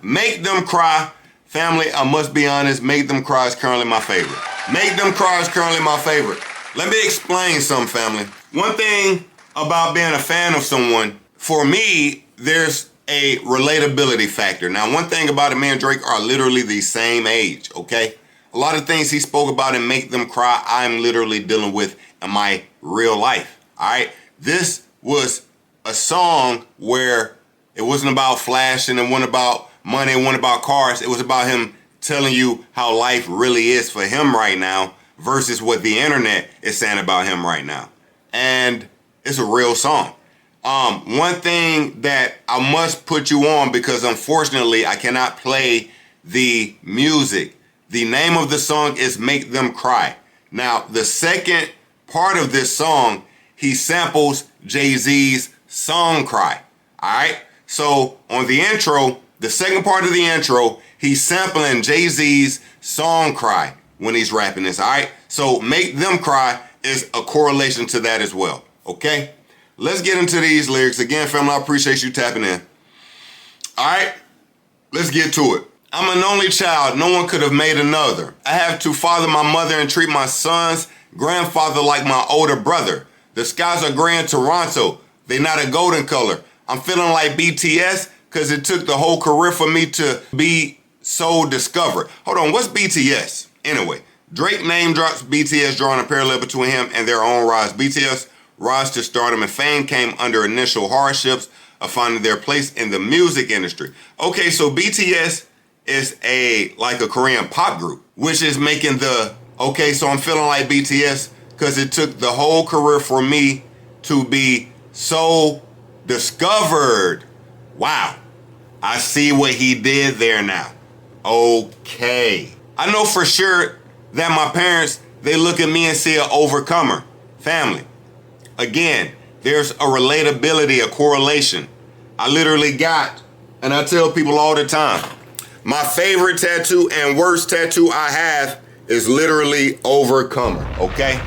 Make Them Cry. Family, I must be honest, Make Them Cry is currently my favorite. Make Them Cry is currently my favorite. Let me explain something, family. One thing about being a fan of someone, for me, there's a relatability factor. Now, one thing about it, me and Drake are literally the same age, okay? A lot of things he spoke about in Make Them Cry, I'm literally dealing with in my real life, all right? This was a song where it wasn't about flashing, it wasn't about money, it wasn't about cars. It was about him telling you how life really is for him right now versus what the internet is saying about him right now. And it's a real song. One thing that I must put you on, because unfortunately I cannot play the music. The name of the song is Make Them Cry. Now, the second part of this song, he samples Jay-Z's song Cry. All right. So on the intro, the second part of the intro, he's sampling Jay-Z's song Cry when he's rapping this. All right. So Make Them Cry is a correlation to that as well. Okay. Let's get into these lyrics. Again, family, I appreciate you tapping in. All right. Let's get to it. I'm an only child. No one could have made another. I have to father my mother and treat my son's grandfather like my older brother. The skies are gray in Toronto. They not a golden color. I'm feeling like BTS because it took the whole career for me to be so discovered. Hold on, what's BTS? Anyway, Drake name drops BTS, drawing a parallel between him and their own rise. BTS rise to stardom and fame came under initial hardships of finding their place in the music industry. Okay, so BTS is like a Korean pop group, which is making the, okay, so I'm feeling like BTS because it took the whole career for me to be so discovered. Wow. I see what he did there now. Okay. I know for sure that my parents, they look at me and see an overcomer. Family. Again, there's a relatability, a correlation. I literally got, and I tell people all the time, my favorite tattoo and worst tattoo I have is literally overcomer, okay?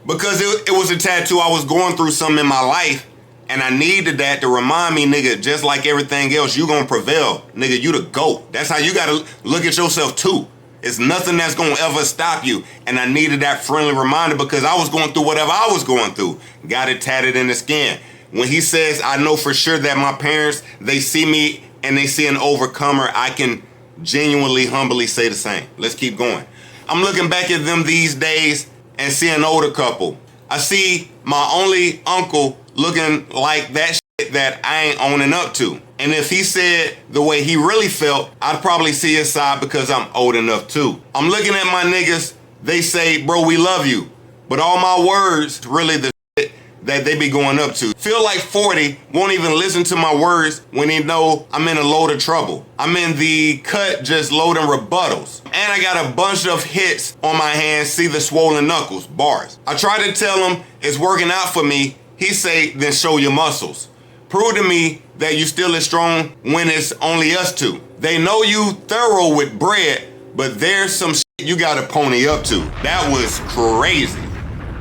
Because it was a tattoo, I was going through something in my life, and I needed that to remind me, nigga, just like everything else, you gonna prevail. Nigga, you the GOAT. That's how you gotta look at yourself too. It's nothing that's gonna ever stop you. And I needed that friendly reminder because I was going through whatever I was going through. Got it tatted in the skin. When he says, I know for sure that my parents, they see me and they see an overcomer, I can genuinely, humbly say the same. Let's keep going. I'm looking back at them these days and see an older couple. I see my only uncle looking like that shit that I ain't owning up to. And if he said the way he really felt, I'd probably see his side because I'm old enough too. I'm looking at my niggas, they say, bro, we love you. But all my words, really the shit that they be going up to. Feel like 40 won't even listen to my words when they know I'm in a load of trouble. I'm in the cut just loading rebuttals. And I got a bunch of hits on my hands, see the swollen knuckles, bars. I try to tell him it's working out for me. He say, then show your muscles. Prove to me that you still as strong when it's only us two. They know you thorough with bread, but there's some shit you gotta pony up to. That was crazy.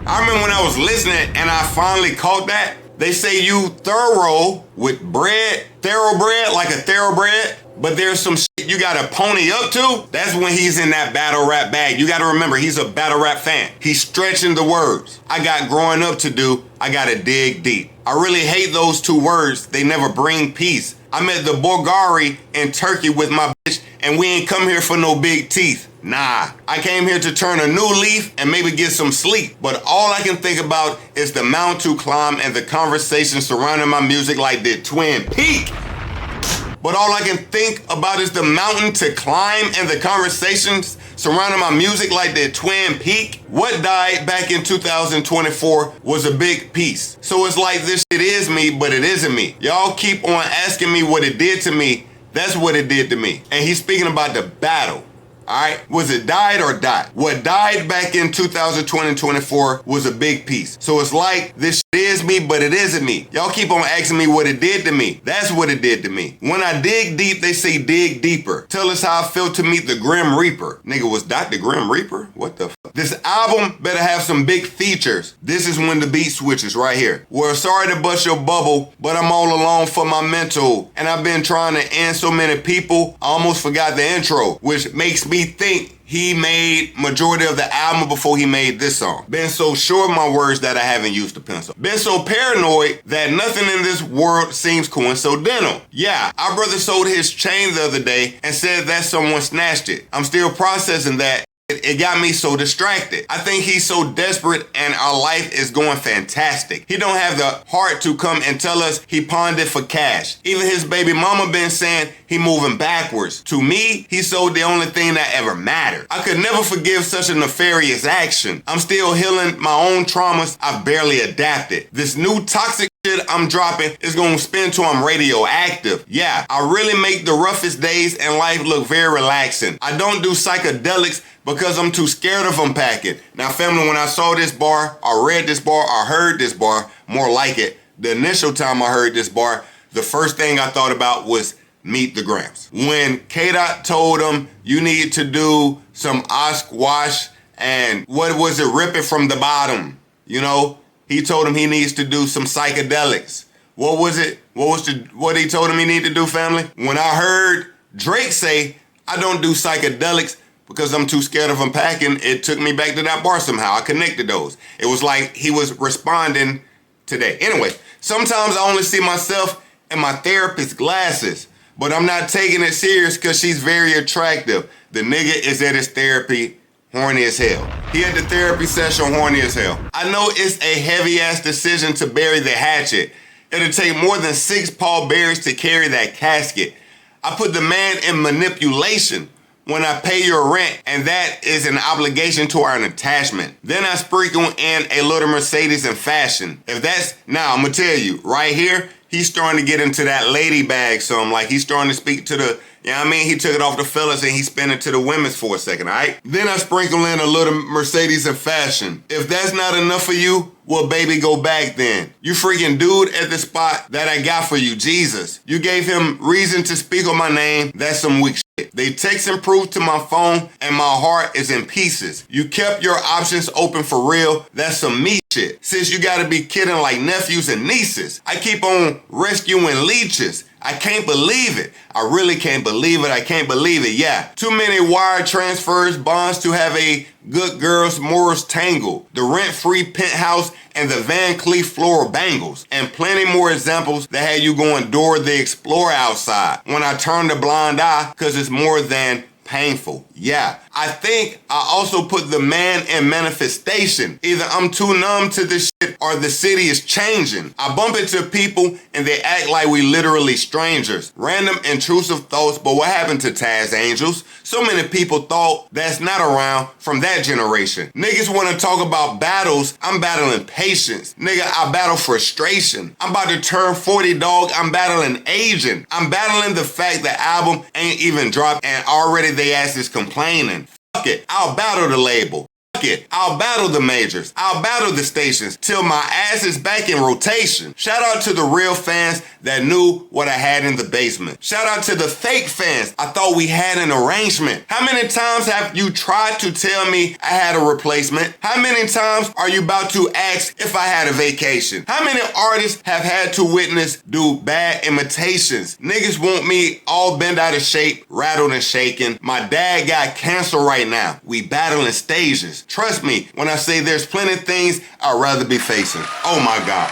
I remember when I was listening and I finally caught that. They say you thorough with bread, thoroughbred, like a thoroughbred, but there's some shit you gotta pony up to. That's when he's in that battle rap bag. You gotta remember, he's a battle rap fan. He's stretching the words. I got growing up to do. I gotta dig deep. I really hate those two words. They never bring peace. I'm at the Bulgari in Turkey with my bitch, and we ain't come here for no big teeth. Nah, I came here to turn a new leaf and maybe get some sleep. But all I can think about is the mountain to climb and the conversation surrounding my music like the Twin Peak. But all I can think about is the mountain to climb and the conversations surrounding my music like the Twin Peak. What died back in 2024 was a big piece. So it's like this shit is me, but it isn't me. Y'all keep on asking me what it did to me. That's what it did to me. And he's speaking about the battle. All right, was it died or died? What died back in 2020 and 24 was a big piece. So it's like this It is me, but it isn't me. Y'all keep on asking me what it did to me. That's what it did to me. When I dig deep, they say dig deeper. Tell us how I felt to meet the Grim Reaper. Nigga, was that the Grim Reaper? What the fuck? This album better have some big features. This is when the beat switches right here. Well, sorry to bust your bubble, but I'm all alone for my mental. And I've been trying to end so many people, I almost forgot the intro, which makes me think he made majority of the album before he made this song. Been so sure of my words that I haven't used a pencil. Been so paranoid that nothing in this world seems coincidental. Yeah, our brother sold his chain the other day and said that someone snatched it. I'm still processing that. It got me so distracted. I think he's so desperate and our life is going fantastic. He don't have the heart to come and tell us he pawned it for cash. Even his baby mama been saying he moving backwards. To me, he sold the only thing that ever mattered. I could never forgive such a nefarious action. I'm still healing my own traumas. I've barely adapted. This new toxic shit I'm dropping is gonna spin till I'm radioactive. Yeah, I really make the roughest days in life look very relaxing. I don't do psychedelics because I'm too scared of unpacking. Now, family, when I saw this bar, I read this bar, I heard this bar, more like it, the initial time I heard this bar, the first thing I thought about was Meet the Grams. When K-Dot told him, you need to do some squash and what was it, rip it from the bottom, you know? He told him he needs to do some psychedelics. What was it? What he told him he needed to do, family? When I heard Drake say, I don't do psychedelics because I'm too scared of unpacking, it took me back to that bar somehow. I connected those. It was like he was responding today. Anyway, sometimes I only see myself in my therapist's glasses, but I'm not taking it serious because she's very attractive. The nigga is at his therapy horny as hell. He had the therapy session horny as hell. I know it's a heavy ass decision to bury the hatchet. It'll take more than 6 pallbearers to carry that casket. I put the man in manipulation when I pay your rent, and that is an obligation to our attachment. Then I sprinkle in a little Mercedes in fashion. If that's, now I'm gonna tell you, right here, he's starting to get into that lady bag some, like he's starting to speak to the, you know what I mean? He took it off the fellas and he spun it to the women's for a second, all right? Then I sprinkle in a little Mercedes in fashion. If that's not enough for you, well, baby, go back then. You freaking dude at the spot that I got for you, Jesus. You gave him reason to speak on my name. That's some weak shit. They text and proof to my phone and my heart is in pieces. You kept your options open for real. That's some me shit. Since you gotta be kidding like nephews and nieces. I keep on rescuing leeches. I can't believe it. I really can't believe it. I can't believe it. Yeah. Too many wire transfers, bonds to have a good girl's morals tangle. The rent-free penthouse and the Van Cleef floral bangles. And plenty more examples that had you going Dora the Explorer outside. When I turn the blind eye, cause it's more than painful. Yeah. I think I also put the man in manifestation. Either I'm too numb to this shit or the city is changing. I bump into people and they act like we literally strangers. Random intrusive thoughts, but what happened to Taz Angels? So many people thought that's not around from that generation. Niggas want to talk about battles. I'm battling patience. Nigga, I battle frustration. I'm about to turn 40, dog. I'm battling aging. I'm battling the fact the album ain't even dropped and already they ass is complaining. Fuck it. I'll battle the label. Fuck it. I'll battle the majors. I'll battle the stations till my ass is back in rotation. Shout out to the real fans that knew what I had in the basement. Shout out to the fake fans. I thought we had an arrangement. How many times have you tried to tell me I had a replacement? How many times are you about to ask if I had a vacation? How many artists have had to witness do bad imitations? Niggas want me all bent out of shape, rattled and shaken. My dad got cancer right now. We battling stages. Trust me when I say there's plenty of things I'd rather be facing. Oh my God.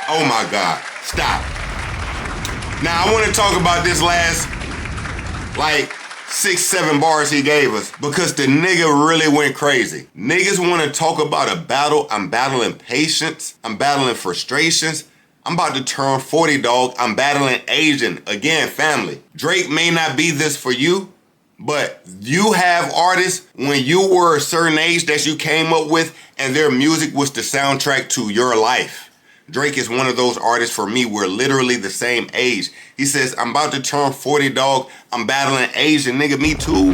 Oh my God. Stop. Now I want to talk about this last, like, 6-7 bars he gave us because the nigga really went crazy. Niggas want to talk about a battle. I'm battling patience. I'm battling frustrations. I'm about to turn 40, dog. I'm battling aging. Again, family. Drake may not be this for you, but you have artists when you were a certain age that you came up with and their music was the soundtrack to your life. Drake is one of those artists for me. We're literally the same age. He says, I'm about to turn 40, dog. I'm battling Asian. Nigga, me too.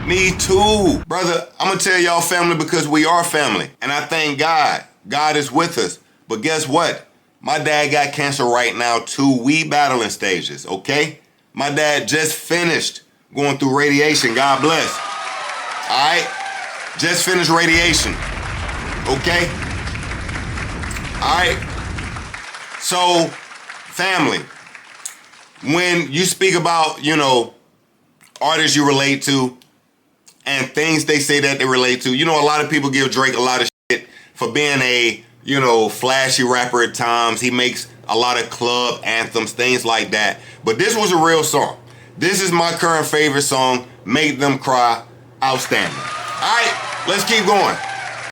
Me too. Brother, I'm going to tell y'all family because we are family. And I thank God. God is with us. But guess what? My dad got cancer right now too. We battling stages, okay? My dad just finished going through radiation. God bless. All right? Just finished radiation. Okay? All right? So, family, when you speak about, artists you relate to and things they say that they relate to, a lot of people give Drake a lot of shit for being a, flashy rapper at times. He makes a lot of club anthems, things like that. But this was a real song. This is my current favorite song, Make Them Cry. Outstanding. All right, let's keep going.